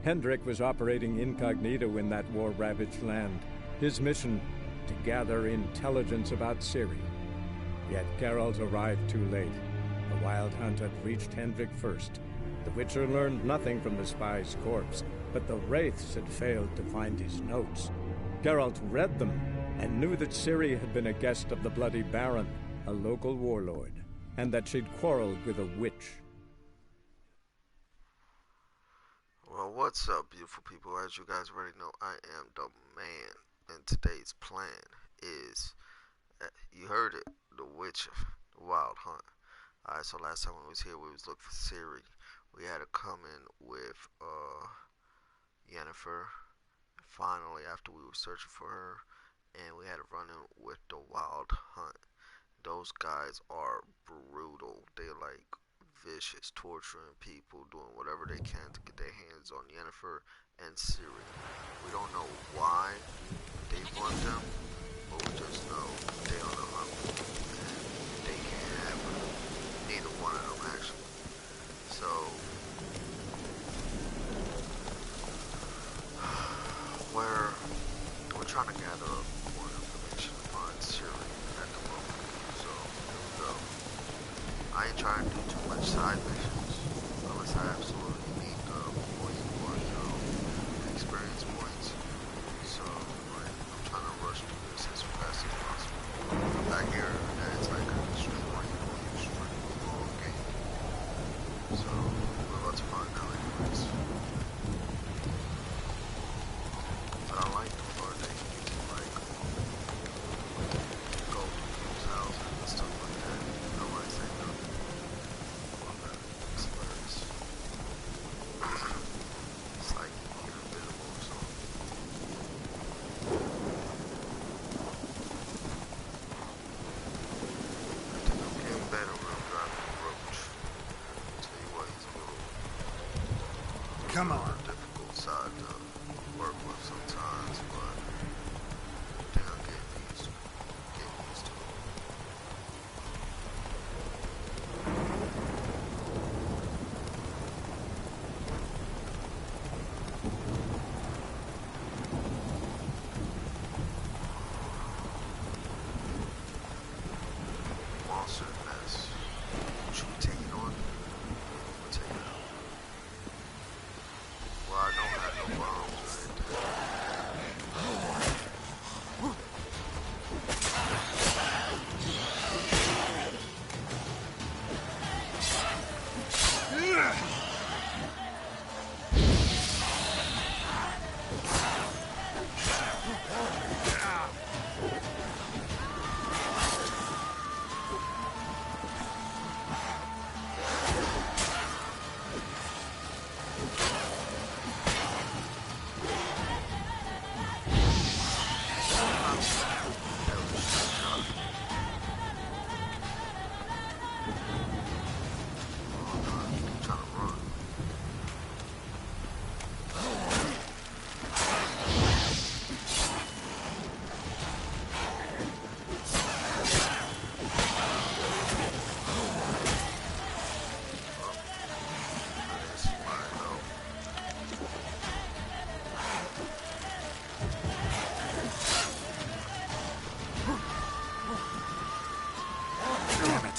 Hendrik was operating incognito in that war-ravaged land. His mission, to gather intelligence about Ciri. Yet Geralt arrived too late. The Wild Hunt had reached Hendrik first. The Witcher learned nothing from the spy's corpse, but the Wraiths had failed to find his notes. Geralt read them, and knew that Ciri had been a guest of the Bloody Baron, a local warlord, and that she'd quarreled with a witch. Well, what's up, beautiful people? As you guys already know, I am the man, and today's plan is, you heard it, the Witch of the Wild Hunt. Alright, so last time we was here, we was looking for Ciri. We had to come in with Yennefer. Finally, after we were searching for her, and we had to run in with the Wild Hunt. Those guys are brutal. They're like vicious, torturing people, doing whatever they can to get their hands on Yennefer and Ciri. We don't know why they want them, but we just know they on the hunt, and they can't have neither one of them actually. So we're trying to gather up more information to find Ciri at the moment. So here we go. I ain't trying to do too much side missions unless I absolutely need the experience points. So I'm trying to rush through this as fast as possible. I hear that it's like an extremely long game. So we're about to find out anyways. But I like the part that you get to like go to people's houses and stuff like that. I like saying that. It's hilarious. It's like you're invisible or something. I think I'm getting better when I'm driving the Roach. Tell you what, he's a little Come on. difficult side to work with sometimes, but I think I'm getting used to it. Monster mess. Should we take it on? We'll take it out. Well, I don't have no bombs or anything. Trying to run. This is mine though. Damn it.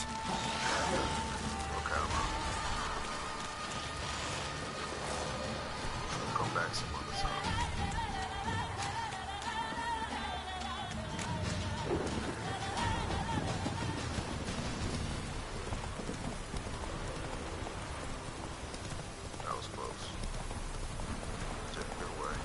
Okay, I'm out. We'll come back some other time. That was close. Took a good way.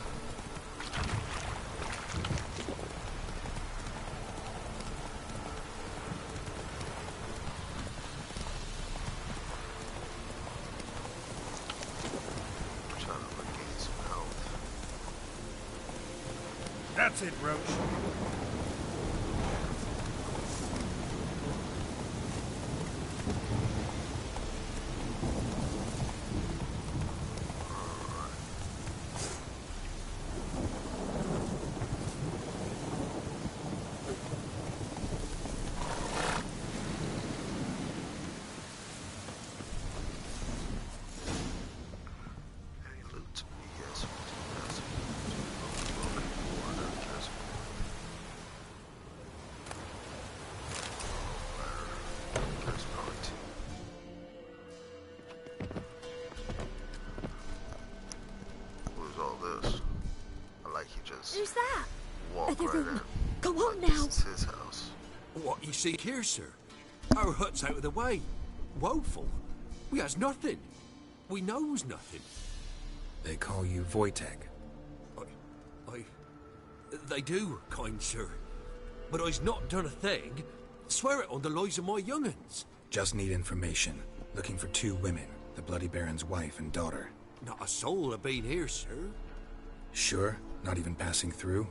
I'm trying to regain some health. That's it, Roach. Any loot? Yes. just Who's that? walk right in. Go on Like now. this is his house. What you seek here, sir? Our hut's out of the way. Woeful. We has nothing. We knows nothing. They call you Wojtek. They do, kind sir. But I's not done a thing. Swear it on the lives of my young'uns. Just need information. Looking for 2 women, the Bloody Baron's wife and daughter. Not a soul have been here, sir. Sure? Not even passing through?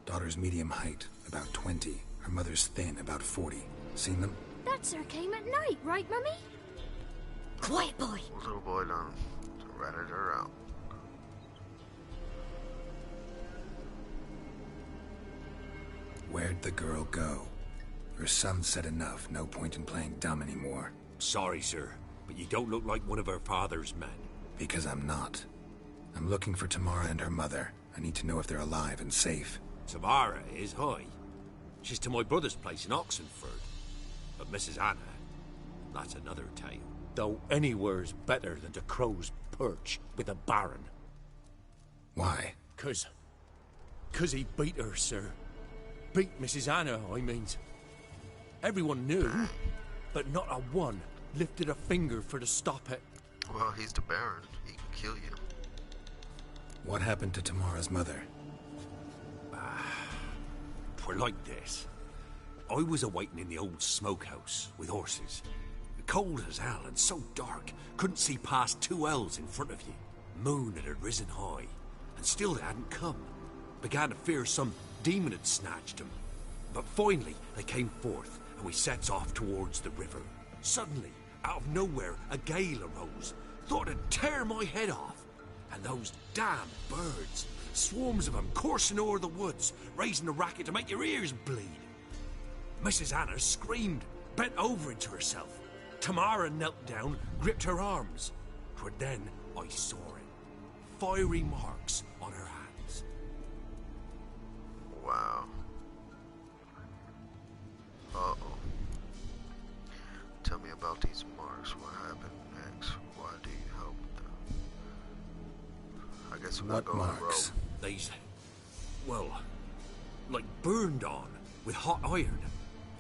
Daughter's medium height, about 20. Her mother's thin, about 40. Seen them? That sir came at night, right, Mummy? Quiet, boy. Little boy done ratted her out. Where'd the girl go? Her son said enough, no point in playing dumb anymore. Sorry, sir, but you don't look like one of her father's men. Because I'm not. I'm looking for Tamara and her mother. I need to know if they're alive and safe. Tamara is high. She's to my brother's place in Oxenford. But Mrs. Anna, that's another tale. Though anywhere's better than the Crow's Perch with a baron. Why? 'Cause he beat her, sir. Beat Mrs. Anna, I means. Everyone knew, but not a one lifted a finger for to stop it. Well, he's the Baron. He can kill you. What happened to Tamara's mother? 'Twere like this. I was awaiting in the old smokehouse with horses. Cold as hell and so dark, couldn't see past 2 ells in front of you. Moon had risen high, and still they hadn't come. Began to fear some demon had snatched them. But finally they came forth, and we sets off towards the river. Suddenly, out of nowhere, a gale arose. Thought it'd tear my head off. And those damn birds, swarms of them coursing o'er the woods, raising a racket to make your ears bleed. Mrs. Anna screamed, bent over into herself. Tamara knelt down, gripped her arms. 'Twere then I saw it. Fiery marks on her hands. Wow. Uh-oh. Tell me about these marks. What happened next? Why do you help them? I guess we gotta What go on the marks? road. These, well, like burned on with hot iron.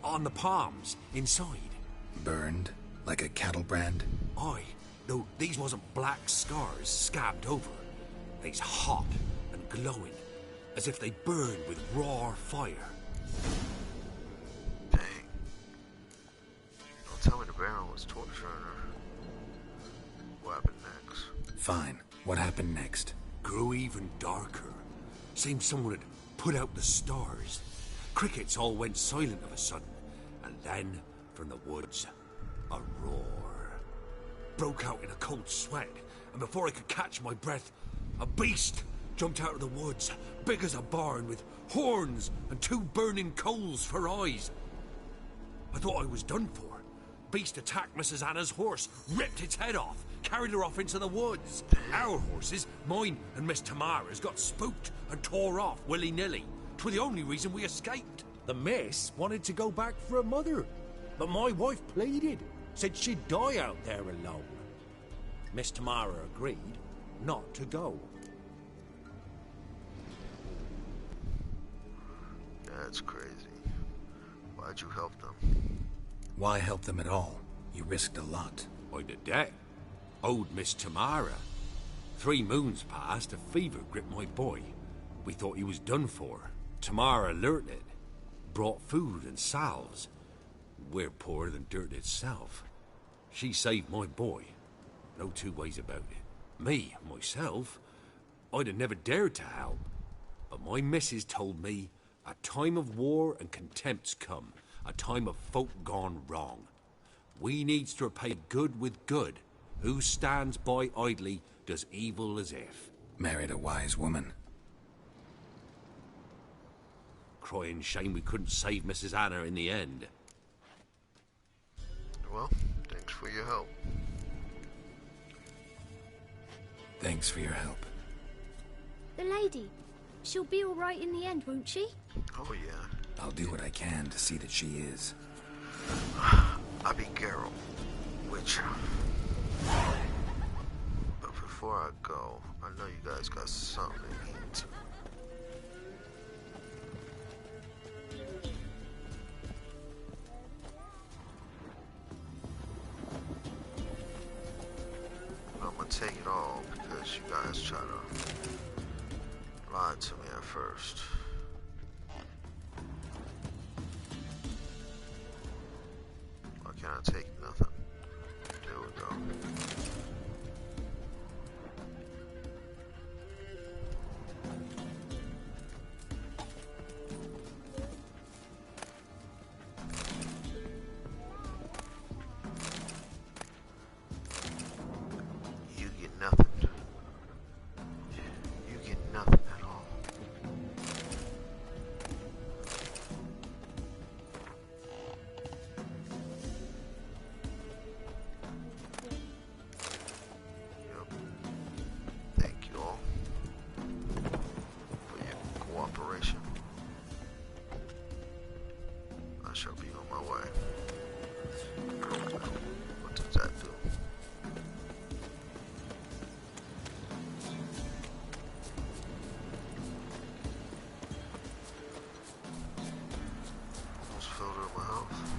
On the palms, inside. Burned? Like a cattle brand? Aye, though these wasn't black scars scabbed over. They's hot and glowing, as if they burned with raw fire. Dang. Don't tell me the Baron was torturing her. What happened next? Fine. What happened next? Grew even darker. Seemed someone had put out the stars. Crickets all went silent of a sudden, and then, from the woods, a roar. Broke out in a cold sweat, and before I could catch my breath, a beast jumped out of the woods, big as a barn, with horns and 2 burning coals for eyes. I thought I was done for. Beast attacked Mrs. Anna's horse, ripped its head off, carried her off into the woods. Our horses, mine and Miss Tamara's, got spooked and tore off willy-nilly. 'Twere the only reason we escaped. The miss wanted to go back for her mother, but my wife pleaded, said she'd die out there alone. Miss Tamara agreed not to go. That's crazy. Why'd you help them? Why help them at all? You risked a lot. I did that. Owed Miss Tamara. 3 moons passed, a fever gripped my boy. We thought he was done for. Tamara learnt it. Brought food and salves. We're poorer than dirt itself. She saved my boy. No 2 ways about it. Me, myself, I'd have never dared to help. But my missus told me a time of war and contempt's come. A time of folk gone wrong. We needs to repay good with good. Who stands by idly does evil as if. Married a wise woman. Crying shame we couldn't save Mrs. Anna in the end. Well, thanks for your help. Thanks for your help. The lady. She'll be all right in the end, won't she? Oh yeah. I'll do what I can to see that she is. I be Geralt, Witcher. But before I go, I know you guys got something to eat. you guys try to lie to me at first. Why can't I take nothing? There we go. You get nothing. You get nothing at all. Yep. Thank you all for your cooperation. I shall be on my way. What does that do? Almost filled up my house.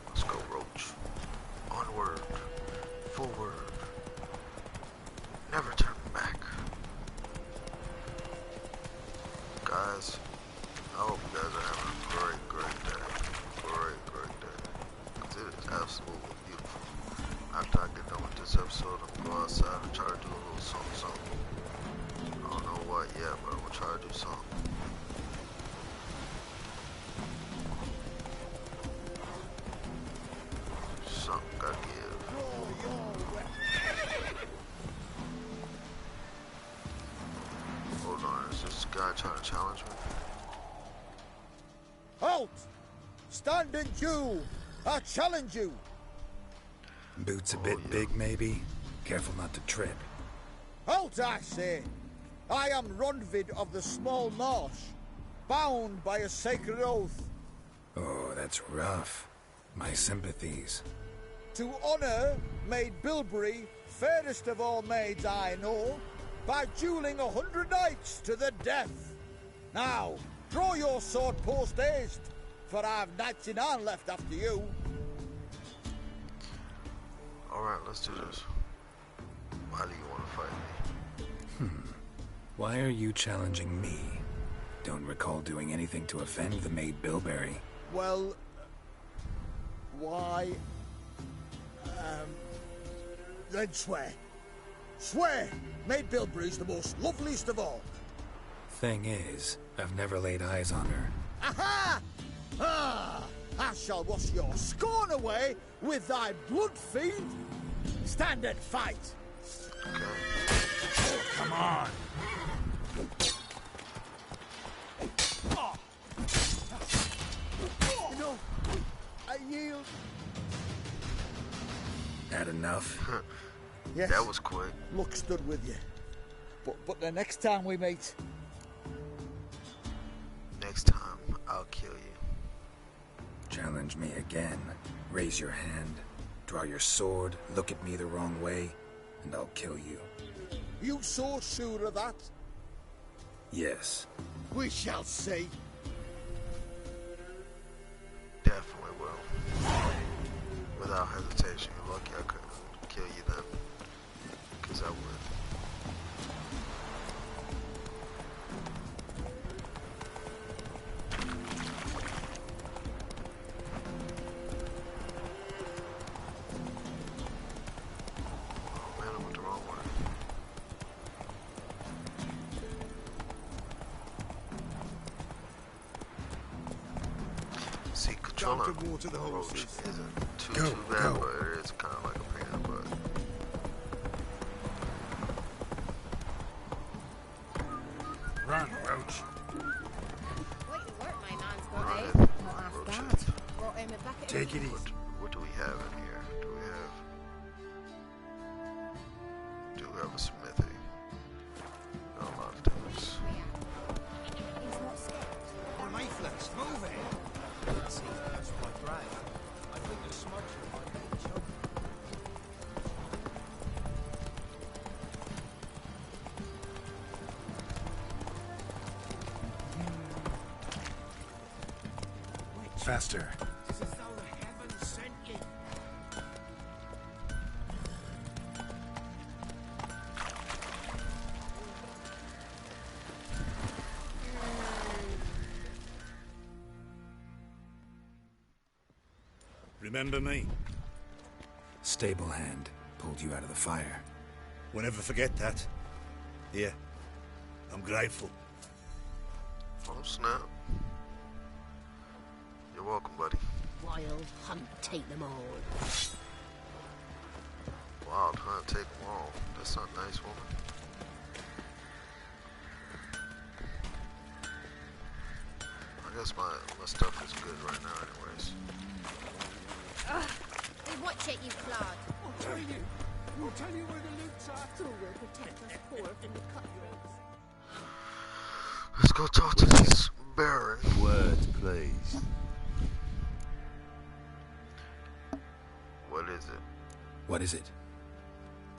Let's go, Roach. Onward. Forward. Never turn back. Guys, I hope you guys are having a great day. Great day. 'Cause it is absolutely beautiful. After I get done with this episode, I'm gonna go outside and try to do a little something. I don't know what yet, but I'm gonna try to do something. Something gotta give. Hold on, is this guy trying to challenge me? Halt! Stand and you! I challenge you! Boots a bit yeah. big, maybe? Careful not to trip. Halt, I say! I am Ronvid of the Small Marsh, bound by a sacred oath Oh, that's rough. My sympathies. to honor Maid Bilberry, fairest of all maids I know, by dueling 100 knights to the death. Now, draw your sword post haste, for I've knights in hand left after you. Alright, let's do this. Why do you want to fight me? Why are you challenging me? Don't recall doing anything to offend the maid Bilberry. Well, why? Then swear. Swear! Maid Bilberry's the most loveliest of all. Thing is, I've never laid eyes on her. Aha! Ah! I shall wash your scorn away with thy blood fiend. Stand and fight. Okay. Come on. You know, I yield. Had enough? Yes, That was quick. luck stood with you. But the next time we meet, Next time, I'll kill you. Challenge me again. Raise your hand. Draw your sword. Look at me the wrong way. And I'll kill you. you so sure of that? Yes. We shall see. Definitely will. Without hesitation. You're lucky I couldn't kill you then. Because I would. Oh man, I went the wrong way. See, controlling Time to water the Roach horses. isn't too Go, bad, go. but it is kind of like a pain in the butt. Run, Roach. Wait, work, my man's got Run it. it, Not half Roach bad. it. Brought him a bucket Take it easy. What do we have in here? Do we have a smithy? Got a lot of things. He's not scared. On my flex, move it! See, that's quite right. I think the smudger might be choking. Faster. It's as though the heavens Remember me? Stable hand pulled you out of the fire. We'll never forget that. Here. I'm grateful. Oh, snap. You're welcome, buddy. Wild hunt, take them all. Wild hunt, take them all. That's not nice, woman. I guess my stuff is good right now, anyways. Hey, watch it, you clod. I'll tell you where the loot's at. Who will protect us poor from the cutthroats? Let's go talk to this Baron. Words, please. What is it? What is it?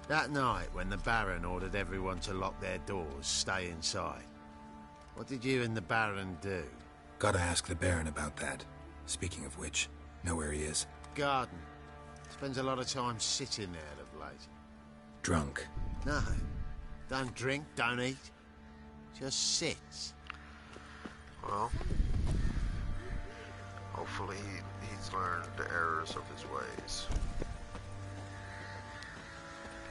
That night when the Baron ordered everyone to lock their doors, stay inside. What did you and the Baron do? Gotta ask the Baron about that. Speaking of which, know where he is. Garden. Spends a lot of time sitting there of late. Drunk. No. Don't drink, don't eat. Just sits. Well, hopefully he's learned the errors of his ways.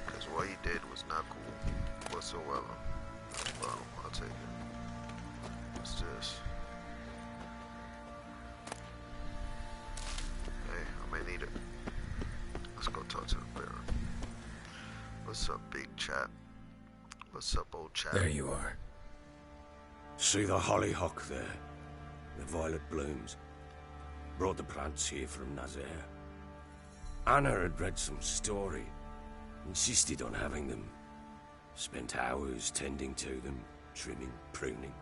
Because what he did was not cool whatsoever. Well, I'll take it. What's this? Hey, I may need it. Let's go talk to the Baron. What's up, big chap? What's up, old chap? There you are. See the hollyhock there? The violet blooms. Brought the plants here from Nazaire. Anna had read some story. Insisted on having them. Spent hours tending to them, trimming, pruning.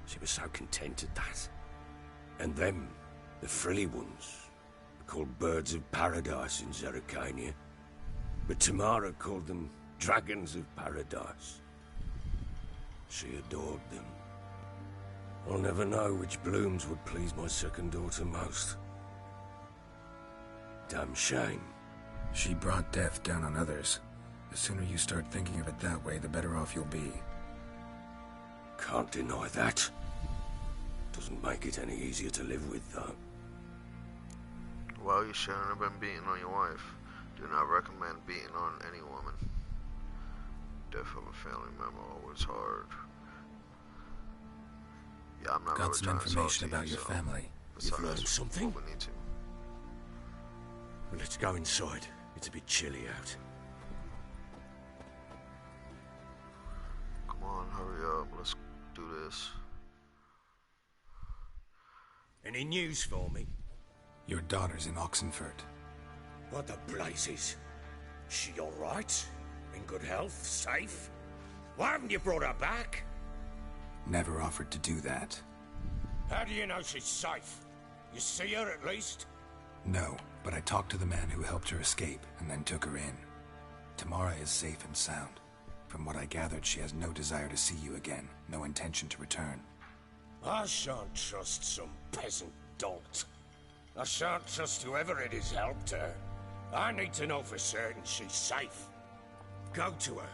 She was so content at that. And them, the frilly ones, called birds of paradise in Zerrikania. But Tamara called them dragons of paradise. She adored them. I'll never know which blooms would please my second daughter most. Damn shame. She brought death down on others. The sooner you start thinking of it that way, the better off you'll be. Can't deny that. Doesn't make it any easier to live with, though. Well, you shouldn't have been beating on your wife. Do not recommend beating on any woman. Death of a family member always hard. Yeah, I'm not Got really some trying to information talk about to your so family. You've learned something? We need to. Well, let's go inside. It's a bit chilly out. Come on, hurry up. Let's do this. Any news for me? Your daughter's in Oxenfurt. What the blazes? She all right? In good health? Safe? Why haven't you brought her back? Never offered to do that. How do you know she's safe? You see her at least? No, but I talked to the man who helped her escape and then took her in. Tamara is safe and sound. From what I gathered, she has no desire to see you again, no intention to return. I shan't trust some peasant dolt. I shan't trust whoever it is helped her. I need to know for certain she's safe. Go to her.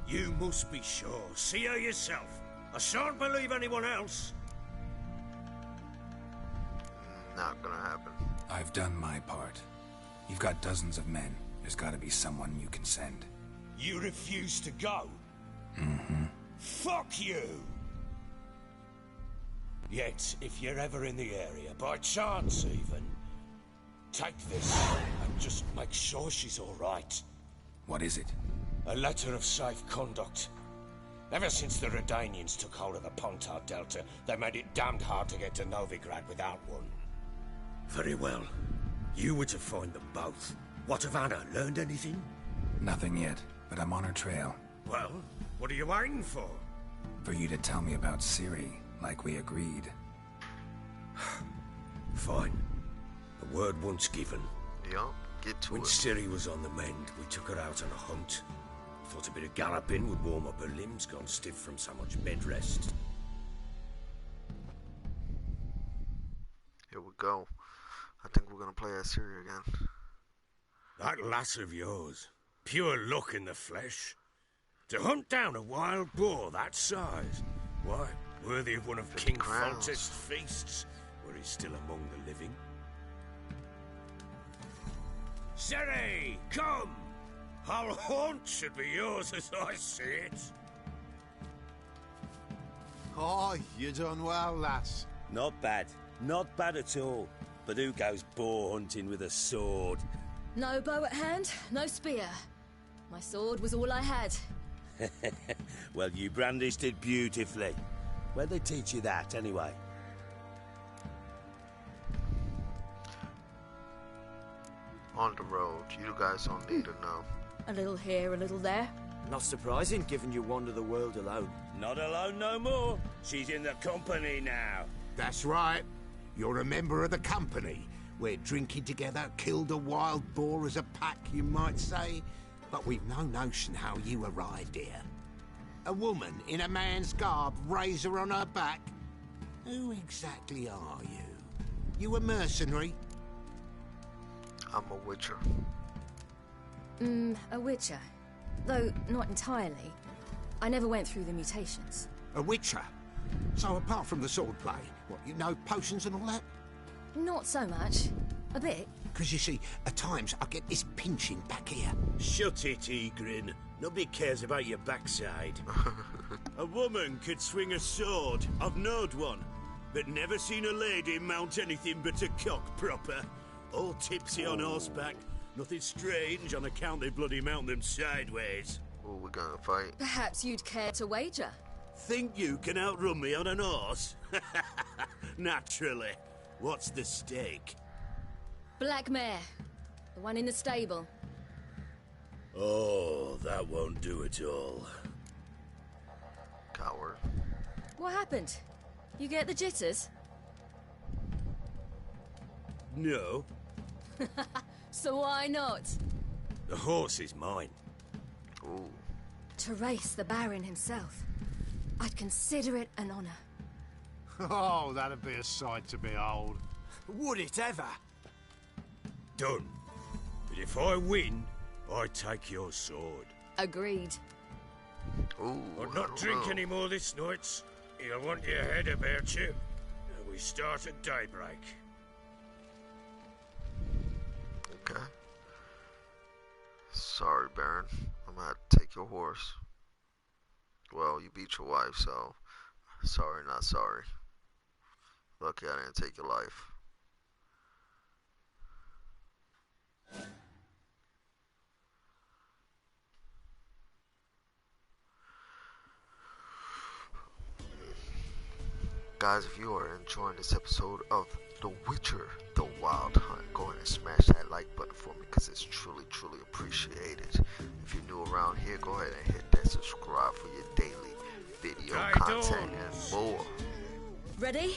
You must be sure. See her yourself. I shan't believe anyone else. Not gonna happen. I've done my part. You've got dozens of men. There's gotta be someone you can send. You refuse to go? Mm-hmm. Fuck you! Yet, if you're ever in the area, by chance even, take this and just make sure she's all right. What is it? A letter of safe conduct. Ever since the Redanians took hold of the Pontar Delta, they made it damned hard to get to Novigrad without one. Very well. You were to find them both. What of Anna? Learned anything? Nothing yet, but I'm on her trail. Well, what are you waiting for? For you to tell me about Ciri, like we agreed. Fine. A word once given. Yup, get to When it. Ciri was on the mend, we took her out on a hunt. Thought a bit of galloping would warm up her limbs, gone stiff from so much bed rest. Here we go. I think we're gonna play as Ciri again. That lass of yours, pure luck in the flesh. To hunt down a wild boar that size, why, worthy of one of 50 King crowns. Foltest's feasts, where he's still among the living. Siri, come! Our haunt should be yours as I see it. Oh, you done well, lass. Not bad. Not bad at all. But who goes boar hunting with a sword? No bow at hand, no spear. My sword was all I had. Well, you brandished it beautifully. Where'd they teach you that, anyway? On the road, you guys don't need to know. A little here, a little there. Not surprising, given you wander the world alone. Not alone no more. She's in the company now. That's right. You're a member of the company. We're drinking together, killed a wild boar as a pack, you might say. But we've no notion how you arrived here. A woman in a man's garb, razor on her back. Who exactly are you? You a mercenary? I'm a witcher. A witcher. Though not entirely. I never went through the mutations. A witcher? So apart from the swordplay, what, you know potions and all that? Not so much. A bit. Because you see, at times I get this pinching back here. Shut it, Egrin. Nobody cares about your backside. A woman could swing a sword. I've knowed one. But never seen a lady mount anything but a cock proper. All tipsy on horseback. Nothing strange on account they bloody mount them sideways. Oh, we're gonna fight. Perhaps you'd care to wager. Think you can outrun me on an horse? Naturally. What's the stake? Black mare. The one in the stable. Oh, that won't do at all. Coward. What happened? You get the jitters? No. So why not? The horse is mine. Ooh. To race the Baron himself. I'd consider it an honor. Oh, that'd be a sight to behold. Would it ever? Done. But if I win, I take your sword. Agreed. Ooh. I'll not drink any more this night. You'll want your head about you. And we start at daybreak. Okay. Sorry, Baron. I'm gonna have to take your horse. Well, you beat your wife, so sorry, not sorry. Lucky I didn't take your life. Guys, if you are enjoying this episode of The Witcher, The Wild Hunt, go ahead and smash that like button for me because it's truly, truly appreciated. If you're new around here, go ahead and hit that subscribe for your daily video content and more. Ready?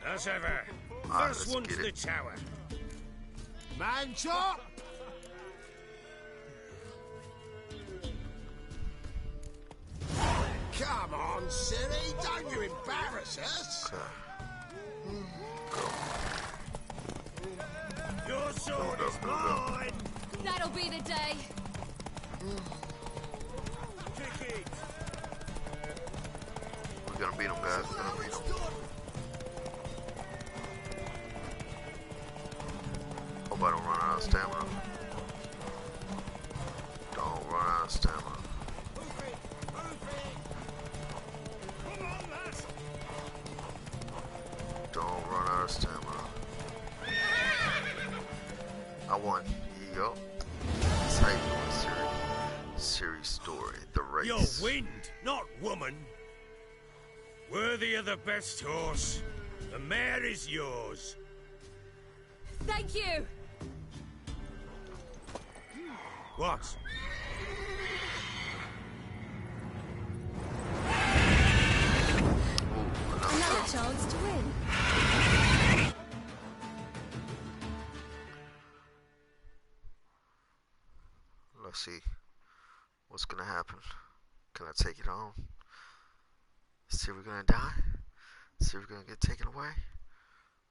As ever. Alright, First let's one's get the it. tower. Man chop! Come on, Siri, don't you embarrass us. Your sword is mine! That'll be the day. Kick it! We're gonna beat him, guys. We're gonna beat him. Hope I don't run out of stamina. Don't run out of stamina. Don't run out of stamina. I won. Yup. That's how you doing, Siri. Siri's story. The race. You're wind, not woman. Worthy of the best horse. The mare is yours. Thank you. What? Another chance to win. Let's see. What's gonna happen? Can I take it on? See if we're gonna die? See if we're gonna get taken away?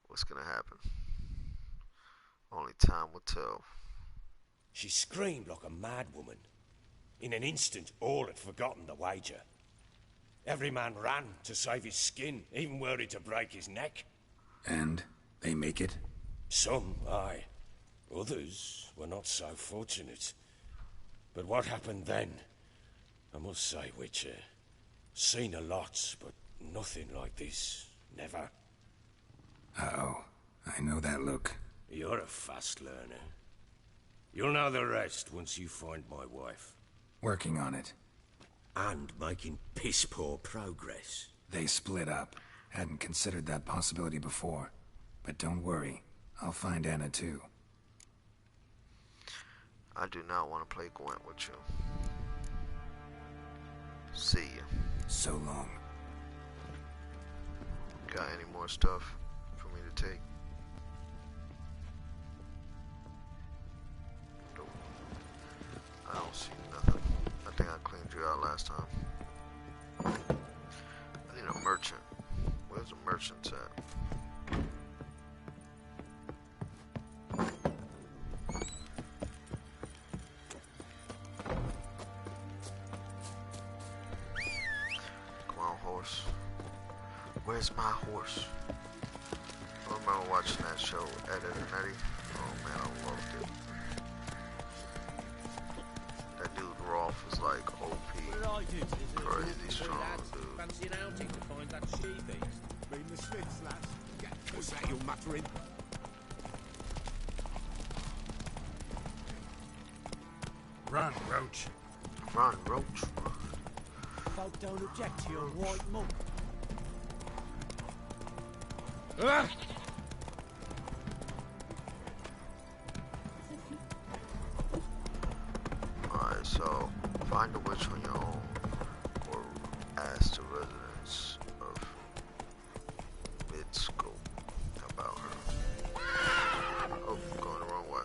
What's gonna happen? Only time will tell. She screamed like a mad woman. In an instant, all had forgotten the wager. Every man ran to save his skin, even worried to break his neck. And they make it? Some, aye. Others were not so fortunate. But what happened then? I must say, Witcher, seen a lot, but nothing like this. Never. Uh-oh. I know that look. You're a fast learner. You'll know the rest once you find my wife. Working on it. And making piss-poor progress. They split up. Hadn't considered that possibility before. But don't worry. I'll find Anna too. I do not want to play Gwent with you. See ya. So long. Got any more stuff for me to take? Nope. I don't see nothing. I think I cleaned you out last time. I need a merchant. Where's the merchants at? Where's my horse? I remember watching that show, Ed, Edd n Eddy. Oh man, I loved it. That dude Rolf is like OP, crazy strong dude. Fancy an outing to find that she-beast? Bring the Smiths, lads. What's that you're muttering? Run, Roach. Run, Roach, run. Folk don't object to your white monk. Ah! Alright, so find a witch on your own, or ask the residents of Mid-Scope about her. Oh, going the wrong way.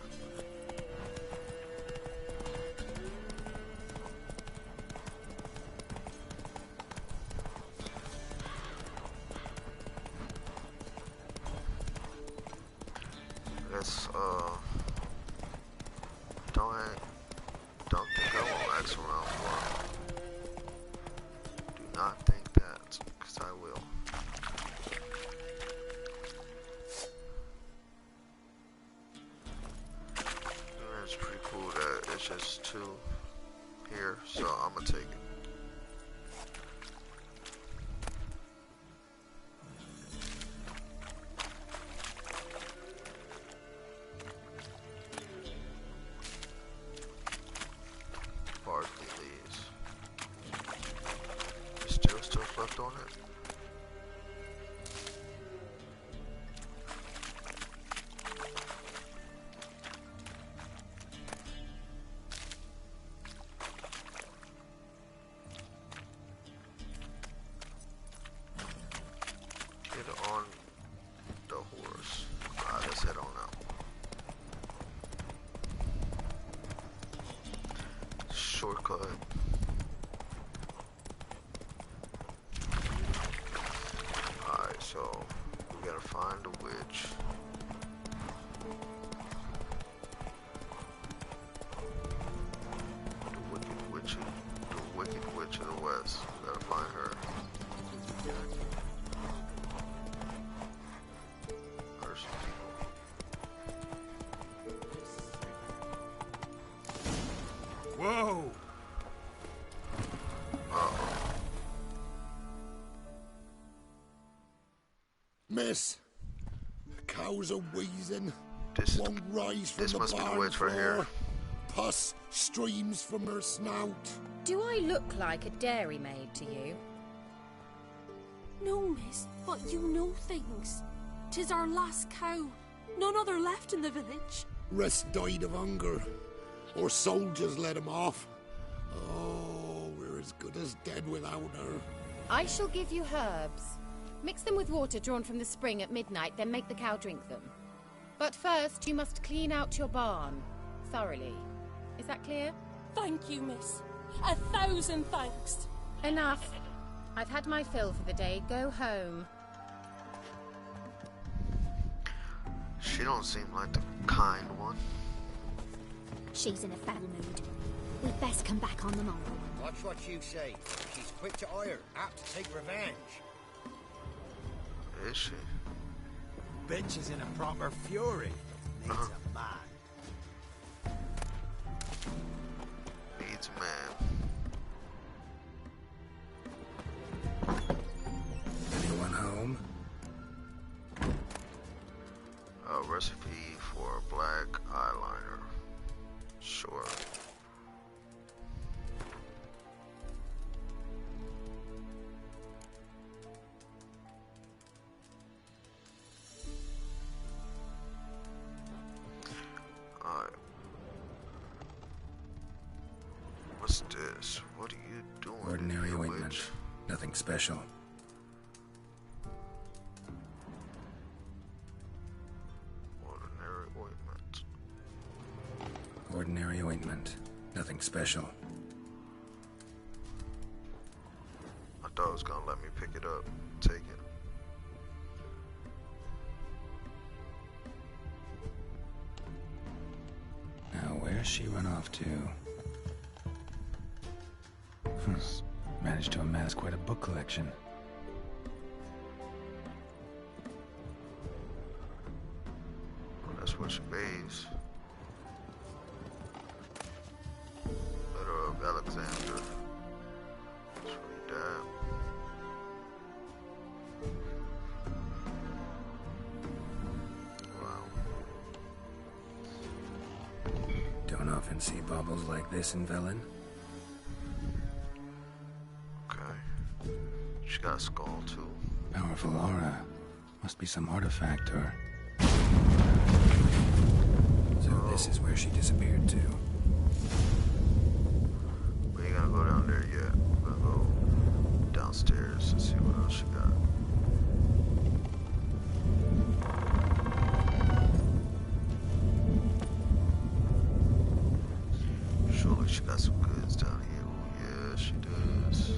Guess, don't think I won't ask around for her. Do not think that, because I will. And it's pretty cool that it's just two here, so I'm gonna take it. Left on it. Get on the horse. Alright, let's head on out. Shortcut. So, we gotta find a witch. The wicked witch of the west. We gotta find her. There's some people. Whoa! Miss, the cows are wheezing. Won't rise from this the must be the barn witch right here. floor. Pus streams from her snout. Do I look like a dairymaid to you? No, miss, but you know things. 'Tis our last cow. None other left in the village. Rest died of hunger. Or soldiers let him off. Oh, we're as good as dead without her. I shall give you herbs. Mix them with water drawn from the spring at midnight, then make the cow drink them. But first, you must clean out your barn. Thoroughly. Is that clear? Thank you, miss. 1,000 thanks. Enough. I've had my fill for the day. Go home. She don't seem like the kind one. She's in a foul mood. We'd best come back on the morrow. Watch what you say. She's quick to ire, apt to take revenge. Is she? Bitch is in a proper fury. Needs a man. Sure. Alright. What's this? What are you doing? Ordinary here, ointment. witch? Nothing special. Ordinary ointment. Ordinary ointment. Nothing special. I thought it was gonna let me pick it up, take it. Now, where's she run off to? Managed to amass quite a book collection. Well, that's where she bathes. Letter of Alexander. Let's read that. Wow. Don't often see baubles like this in Velen. Okay. She got a skull too. Powerful aura. Must be some artifact or... So this is where she disappeared to. We ain't gonna go down there yet. We're gonna go downstairs and see what else she got. Surely she got some goods down here. Oh yeah, she does.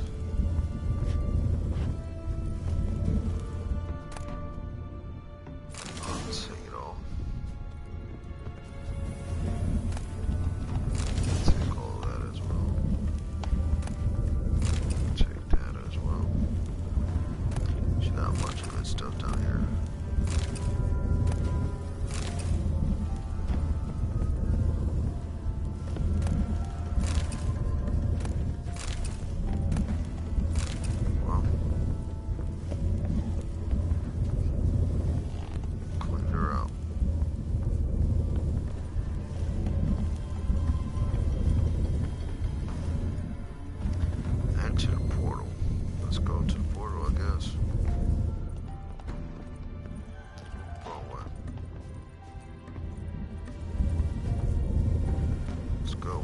I'll take it all. Take all that as well. Take that as well. She got a bunch of good stuff down here. Well, cleaned her out. And to the portal. Let's go to the portal, I guess. Wrong way. Let's go.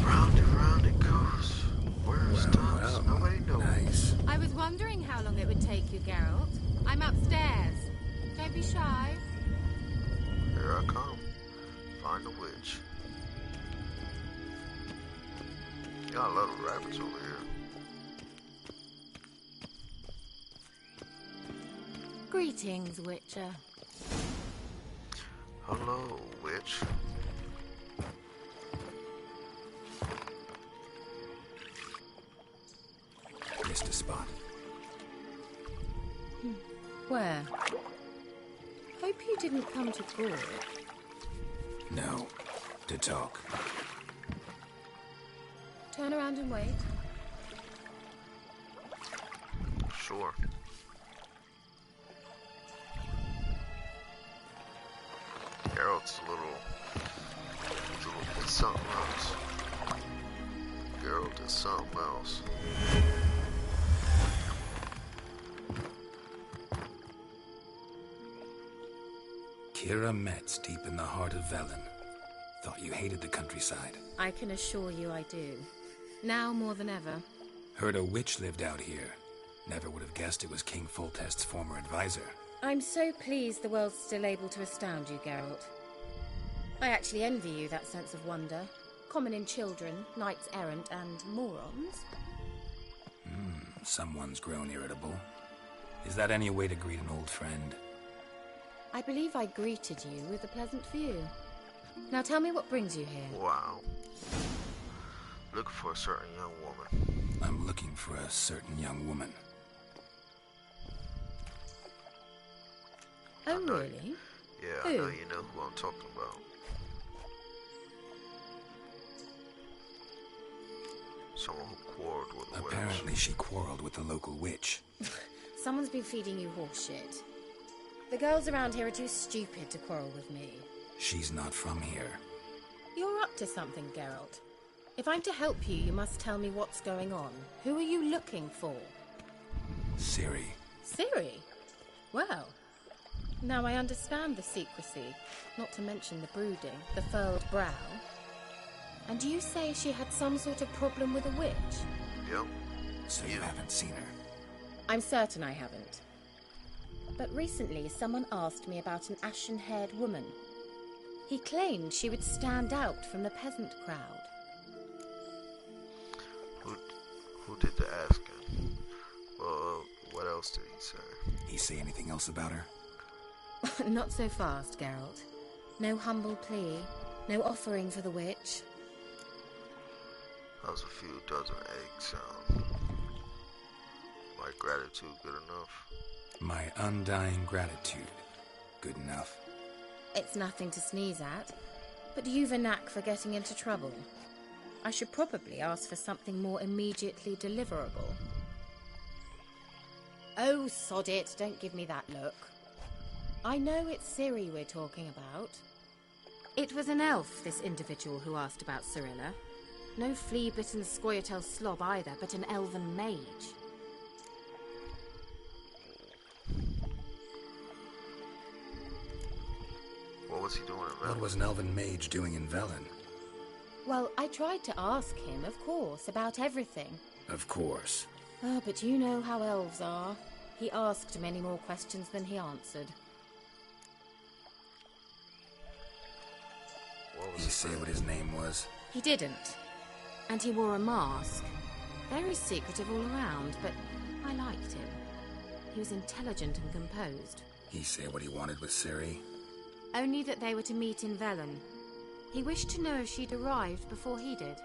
Round and round it goes. Where's Thomas? Nobody knows. Nice. I was wondering how long it would take you, Geralt. I'm upstairs. Don't be shy. Here I come. Find the witch. Got a lot of rabbits over here. Greetings, Witcher. Hello, witch. Missed a spot. Where? Hope you didn't come to Gore. No. To talk. Turn around and wait. Sure. Geralt's a little it's something else. Geralt is something else. Kira Metz deep in the heart of Velen. Thought you hated the countryside. I can assure you I do. Now more than ever. Heard a witch lived out here. Never would have guessed it was King Foltest's former advisor. I'm so pleased the world's still able to astound you, Geralt. I actually envy you that sense of wonder. Common in children, knights errant, and morons. Someone's grown irritable. Is that any way to greet an old friend? I believe I greeted you with a pleasant view. Now tell me what brings you here. Wow. Looking for a certain young woman. I'm looking for a certain young woman. Oh, really? Yeah, Who? I know you know who I'm talking about. Someone who quarreled with a witch. Apparently she quarreled with the local witch. Someone's been feeding you horseshit. The girls around here are too stupid to quarrel with me. She's not from here. You're up to something, Geralt. If I'm to help you, you must tell me what's going on. Who are you looking for? Ciri. Ciri? Well, now I understand the secrecy, not to mention the brooding, the furrowed brow. And you say she had some sort of problem with a witch? Yep. So you haven't seen her? I'm certain I haven't. But recently someone asked me about an ashen-haired woman. He claimed she would stand out from the peasant crowd. Who did the asking? What else did he say? He say anything else about her? Not so fast, Geralt. No humble plea, no offering for the witch. How's a few dozen eggs sound? My gratitude good enough? My undying gratitude good enough? It's nothing to sneeze at, but you've a knack for getting into trouble. I should probably ask for something more immediately deliverable. Oh, sod it, don't give me that look. I know it's Ciri we're talking about. It was an elf, this individual who asked about Cirilla. No flea-bitten Scoia'tael slob either, but an elven mage. What was he doing in Velen? What was an elven mage doing in Velen? Well, I tried to ask him, of course, about everything. Of course. Oh, but you know how elves are. He asked many more questions than he answered. He say what his name was? He didn't. And he wore a mask. Very secretive all around, but I liked him. He was intelligent and composed. He say what he wanted with Ciri? Only that they were to meet in Velen. He wished to know if she'd arrived before he did.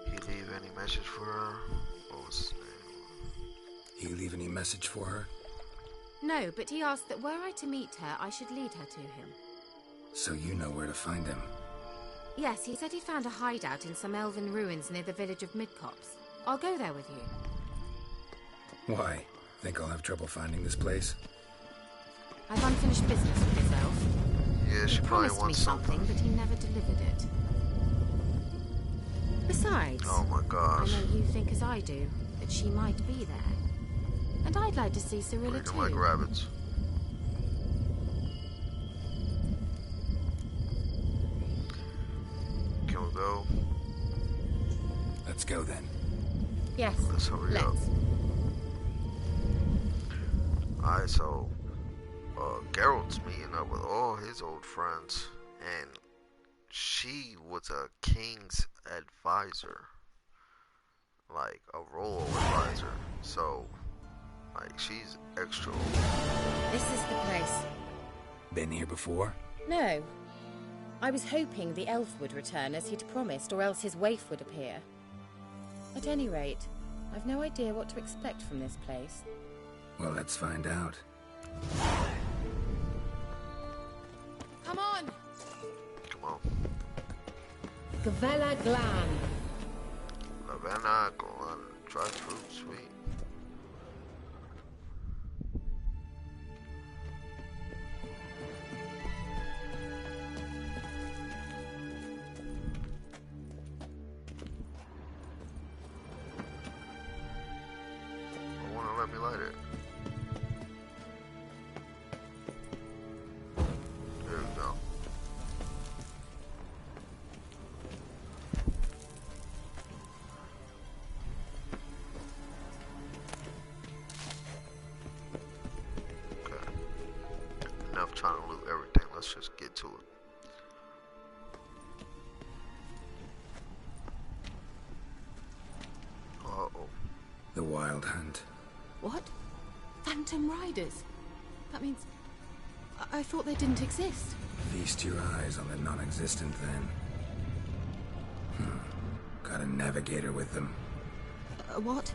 He leave any message for her? What was his name? He leave any message for her? No, but he asked that were I to meet her, I should lead her to him. So you know where to find him? Yes, he said he found a hideout in some elven ruins near the village of Midcopse. I'll go there with you. Why? Think I'll have trouble finding this place? I've unfinished business with this elf. Yeah, she he probably promised me wants something, but he never delivered it. Besides, oh my gosh. I know you think as I do, that she might be there. And I'd like to see Cirilla too. Like rabbits. Can we go? Let's go then. Yes, let's hurry up. Alright, so Geralt's meeting up with all his old friends, and she was a king's advisor, like a royal advisor. So, like, she's extra old. This is the place. Been here before? No. I was hoping the elf would return as he'd promised, or else his waif would appear. At any rate, I've no idea what to expect from this place. Well, let's find out. Come on! Come on. Gavella Glan. Lavana Glan. Dry fruit sweet. Let me light it. There we go. Okay. Enough trying to loot everything. Let's just get to it. Uh-oh. The Wild Hunt. What? Phantom Riders? That means... I thought they didn't exist. Feast your eyes on the non-existent, then. Got a navigator with them. What?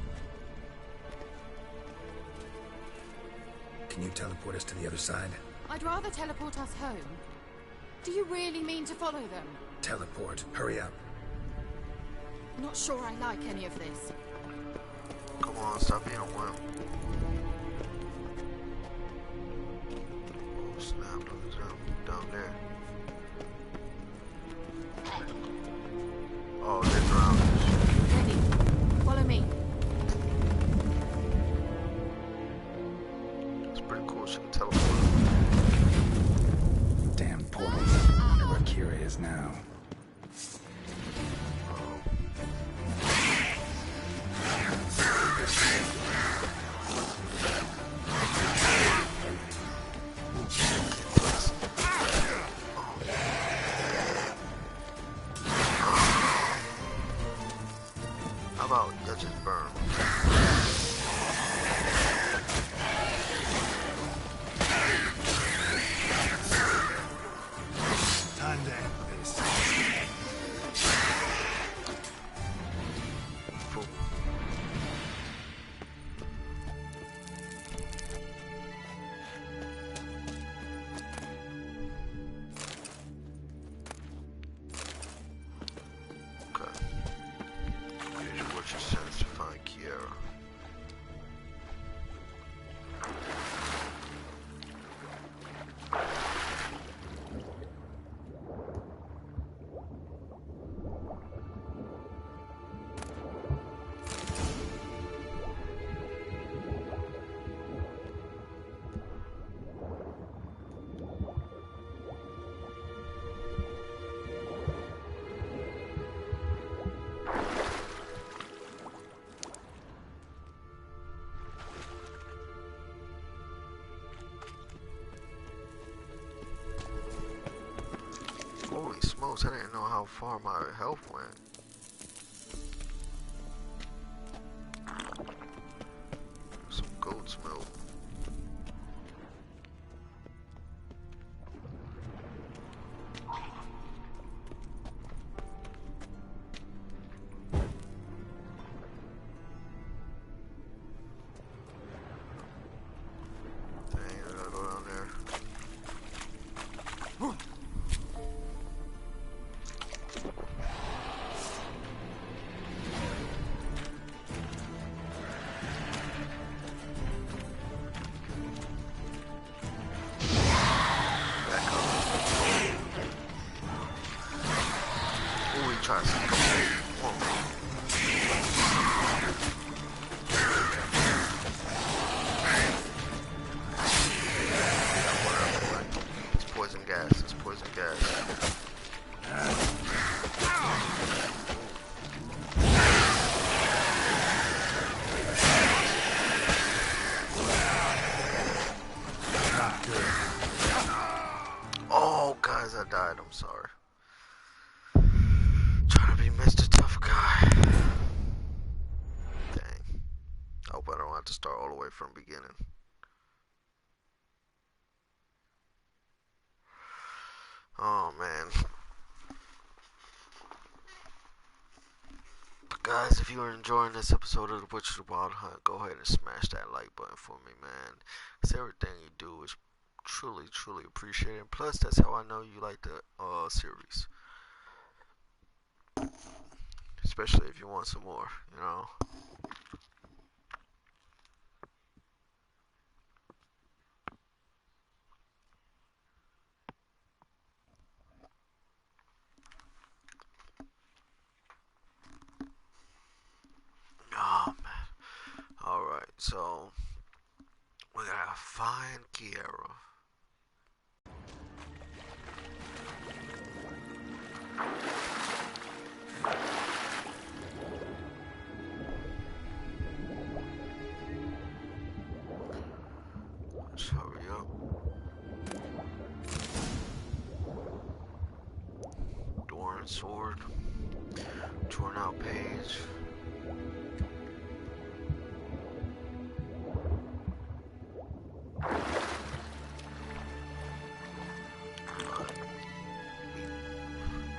Can you teleport us to the other side? I'd rather teleport us home. Do you really mean to follow them? Teleport. Hurry up. Not sure I like any of this. Come on, stop being a wimp. It's pretty cool. She can teleport. Damn portal. Wonder where Kira is now. How about you just burn? Time to end this. Fool. Okay. Use your witch's sense to find Kiara. Holy smokes, I didn't know how far my health went. Some goat's milk. Dang, I gotta go down there. Ooh, he tries to come It's poison gas. It's poison gas. Oh, guys, I died. I'm sorry. Trying to be Mr. Tough Guy. Dang. I hope I don't have to start all the way from the beginning. Oh, man. But guys, if you are enjoying this episode of The Witch of the Wild Hunt, go ahead and smash that like button for me, man. Because everything you do is truly, truly appreciated. And plus, that's how I know you like the series. Especially if you want some more, you know. Oh, man. Alright, so we gotta find Kiara. Let's hurry up. Doran sword. Torn out page.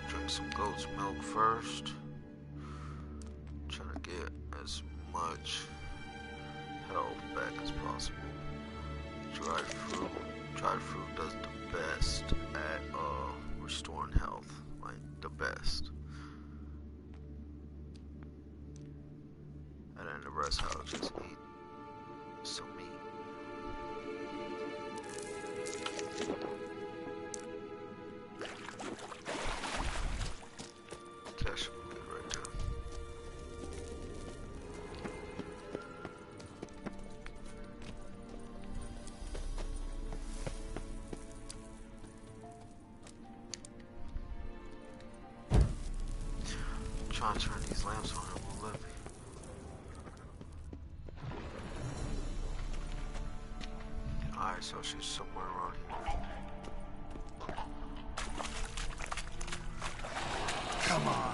Drink some goat's milk first. Trying to get as much health back as possible. Dried fruit. Dried fruit does the best at restoring health. Like the best. And then the rest I'll just eat some meat. That should be good right there. Alright, so she's somewhere around here. Come on.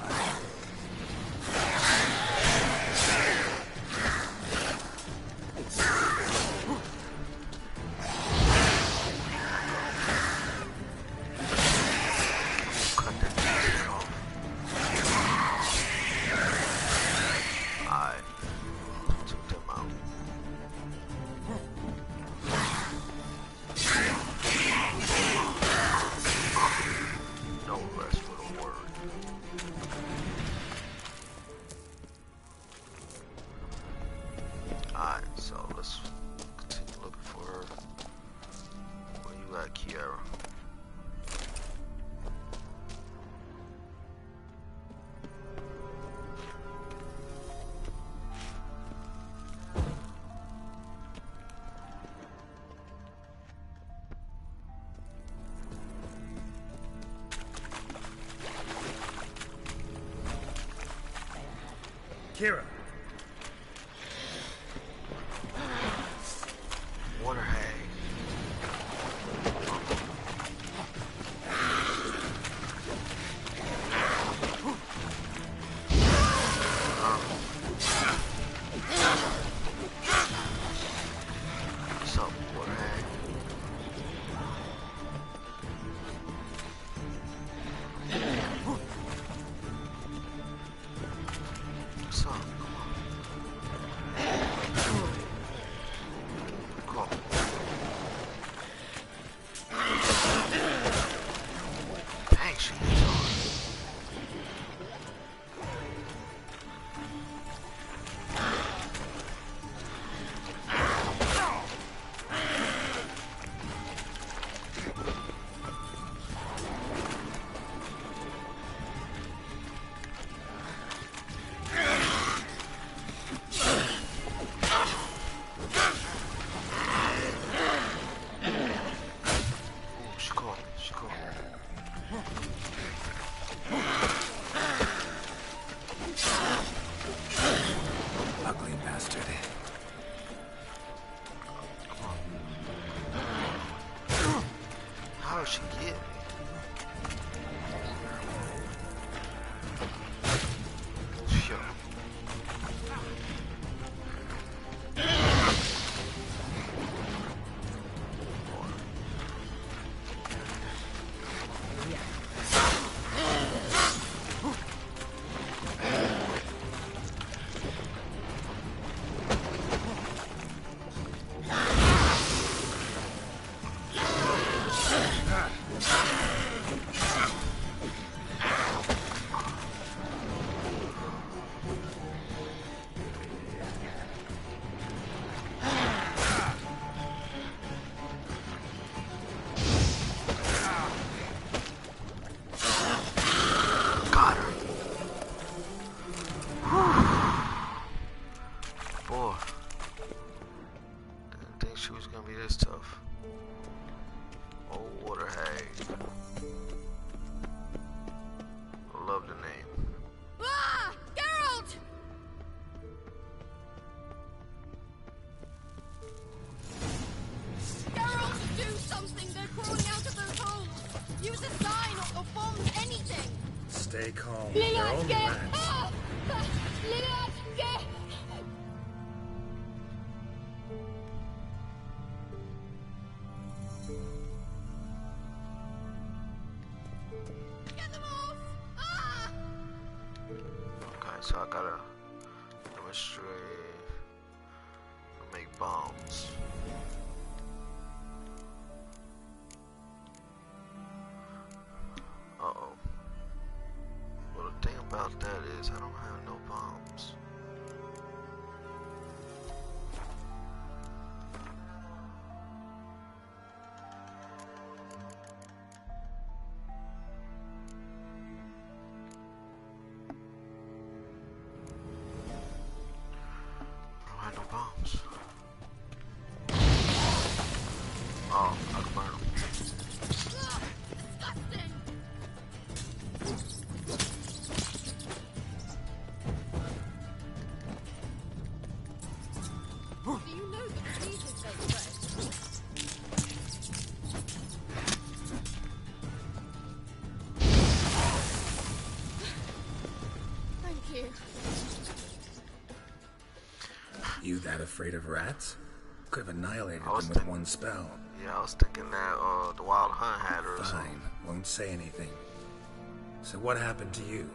Kira. Water hag. What's up, water hag? What's up? Dang, she is on. She caught me. She caught me. Ugly bastard. How did she get me? Yo. Got her. Boy, didn't think she was gonna be this tough. Old water hag. I love the name. Ah! Geralt! Geralt, do something! They're crawling out of those holes! Use a sign or bombs, anything! Stay calm. They're only rats. Ah! Liliad, get! Get them off! Ah! Okay, so I gotta demonstrate to make bombs. Uh-oh. Well, the thing about that is I don't have no bombs. I don't have no bombs. Oh, I can burn them. Disgusting! Do you know that cheese is baked bread? that afraid of rats? Could have annihilated them with one spell. Yeah, I was thinking that the Wild Hunt had her or something. Fine, won't say anything. So what happened to you?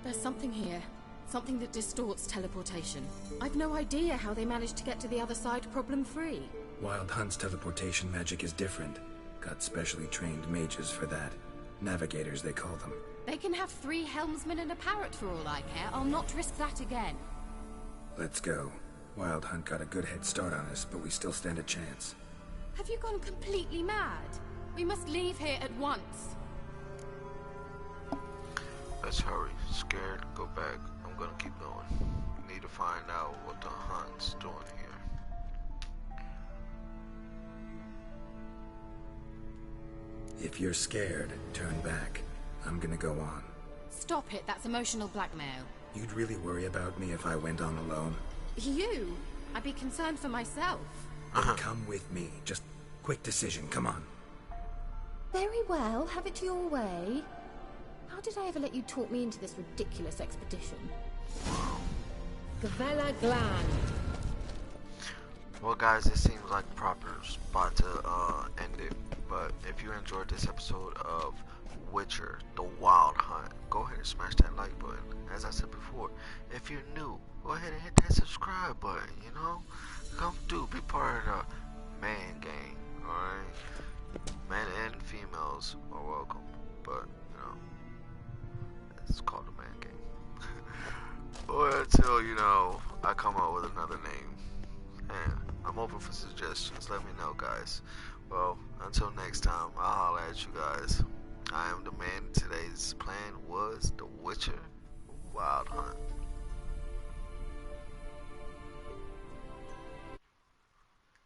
There's something here. Something that distorts teleportation. I've no idea how they managed to get to the other side problem-free. Wild Hunt's teleportation magic is different. Got specially trained mages for that. Navigators, they call them. They can have 3 helmsmen and a parrot for all I care. I'll not risk that again. Let's go. Wild Hunt got a good head start on us, but we still stand a chance. Have you gone completely mad? We must leave here at once. Let's hurry. Scared, go back. I'm gonna keep going. Need to find out what the Hunt's doing here. If you're scared, turn back. I'm gonna go on. Stop it, that's emotional blackmail. You'd really worry about me if I went on alone? You? I'd be concerned for myself. Then come with me. Just quick decision, come on. Very well, have it your way. How did I ever let you talk me into this ridiculous expedition? Gavella Glan. Well, guys, it seems like a proper spot to end it. But if you enjoyed this episode of Witcher, The Wild Hunt, go ahead and smash that like button. As I said before, if you're new, go ahead and hit that subscribe button, you know? Come through, be part of the man gang, alright? Men and females are welcome, but, you know, it's called the man gang. Or until, you know, I come up with another name. And I'm open for suggestions, let me know, guys. Well, until next time, I'll holler at you guys. I am the man. Today's plan was The Witcher, Wild Hunt.